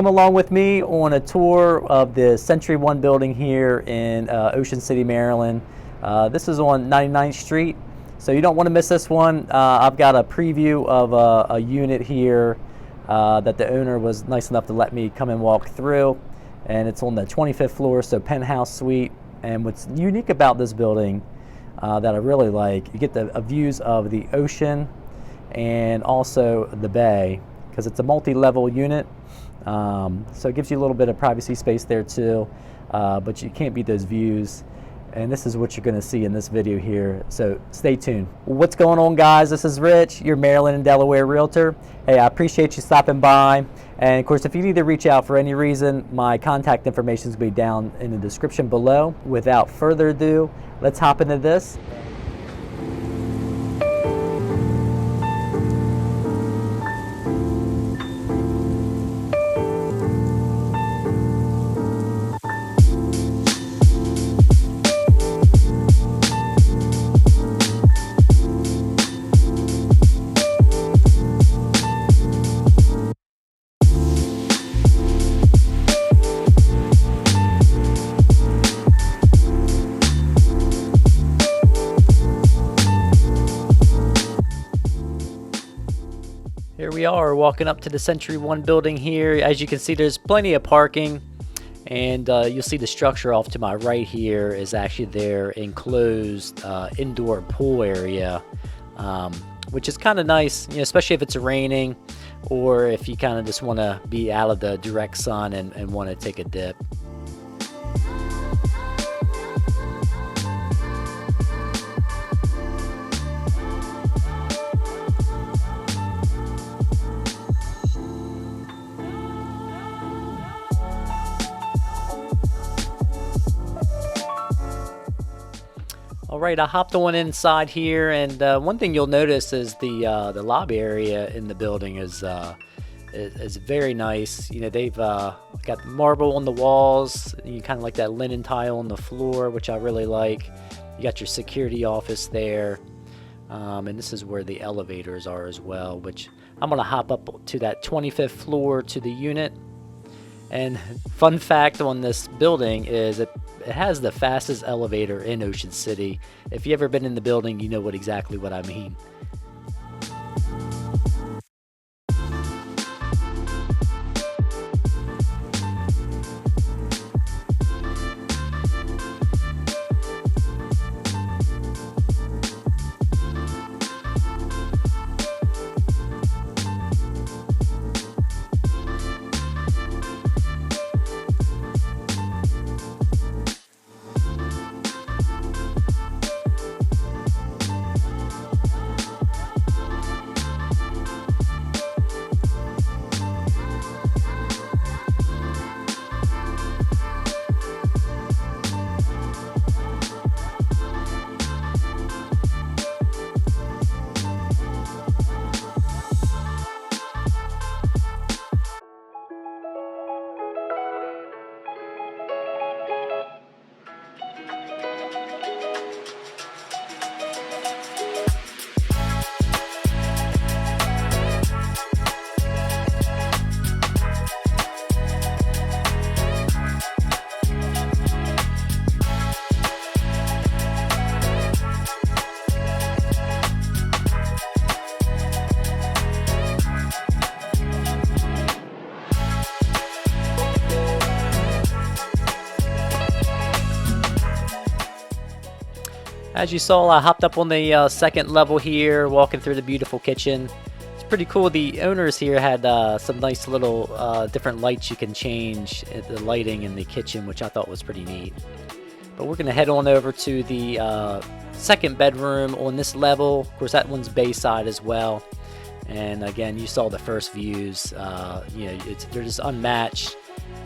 Come along with me on a tour of the Century One building here in Ocean City, Maryland. This is on 99th Street, so you don't want to miss this one. I've got a preview of a unit here that the owner was nice enough to let me come and walk through, and it's on the 25th floor, so penthouse suite. And what's unique about this building that I really like, you get the views of the ocean and also the bay, because it's a multi-level unit. So it gives you a little bit of privacy space there too, but you can't beat those views. And this is what you're going to see in this video here, so stay tuned. What's going on, guys? This is Rich, your Maryland and Delaware realtor. Hey, I appreciate you stopping by. And of course, if you need to reach out for any reason, my contact information is going to be down in the description below. Without further ado, let's hop into this. Here we are walking up to the Century One building here. As you can see, there's plenty of parking, and you'll see the structure off to my right here is actually their enclosed indoor pool area, which is kind of nice, you know, especially if it's raining or if you kind of just want to be out of the direct sun and want to take a dip. All right, I hopped on inside here, and one thing you'll notice is the lobby area in the building is very nice. You know, they've got marble on the walls. You kind of like that linen tile on the floor, which I really like. You got your security office there, and this is where the elevators are as well. Which I'm gonna hop up to that 25th floor to the unit. And fun fact on this building is it has the fastest elevator in Ocean City. If you've ever been in the building, you know exactly what I mean. As you saw, I hopped up on the second level here, walking through the beautiful kitchen. It's pretty cool. The owners here had some nice little different lights you can change, the lighting in the kitchen, which I thought was pretty neat. But we're going to head on over to the second bedroom on this level. Of course, that one's bayside as well. And again, you saw the first views. You know, they're just unmatched.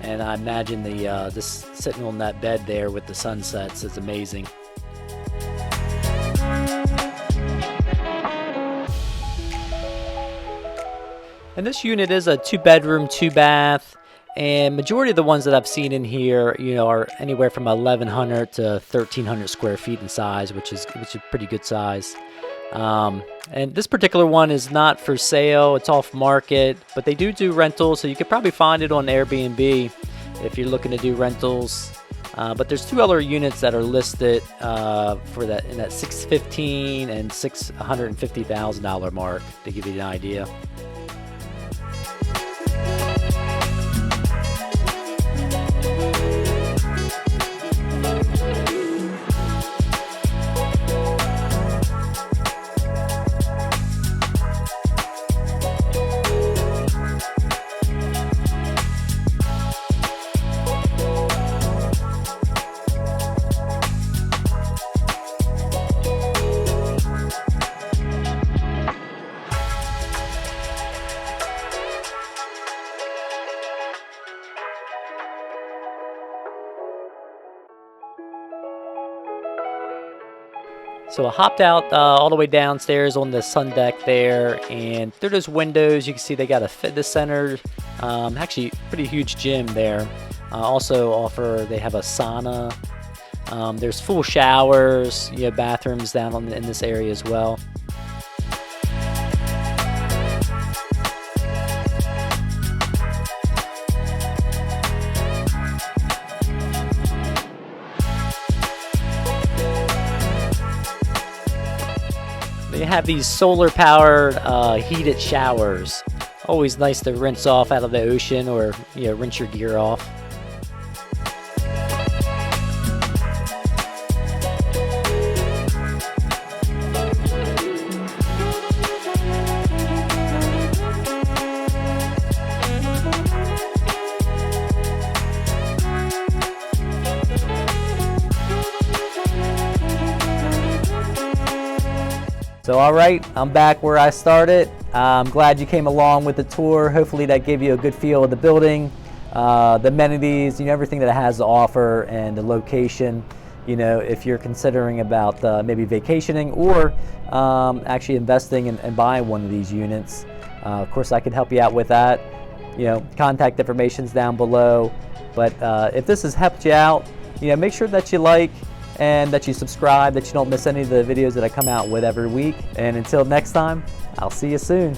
And I imagine the just sitting on that bed there with the sunsets is amazing. And this unit is a 2-bedroom, 2-bath, and majority of the ones that I've seen in here, you know, are anywhere from 1,100 to 1,300 square feet in size, which is pretty good size. And this particular one is not for sale, it's off market, but they do rentals, so you could probably find it on Airbnb if you're looking to do rentals. But there's 2 other units that are listed for that in that $615,000 and $650,000 mark, to give you an idea. So I hopped out all the way downstairs on the sun deck there, and through those windows you can see they got a fitness center, actually pretty huge gym there. They have a sauna. There's full showers, bathrooms down in this area as well. They have these solar-powered heated showers. Always nice to rinse off out of the ocean, or rinse your gear off. So all right, I'm back where I started. I'm glad you came along with the tour. Hopefully that gave you a good feel of the building, the amenities, everything that it has to offer, and the location. If you're considering about maybe vacationing or actually investing and buying one of these units. Of course, I could help you out with that. Contact information's down below. But if this has helped you out, make sure that you like and that you subscribe, that you don't miss any of the videos that I come out with every week. And until next time, I'll see you soon.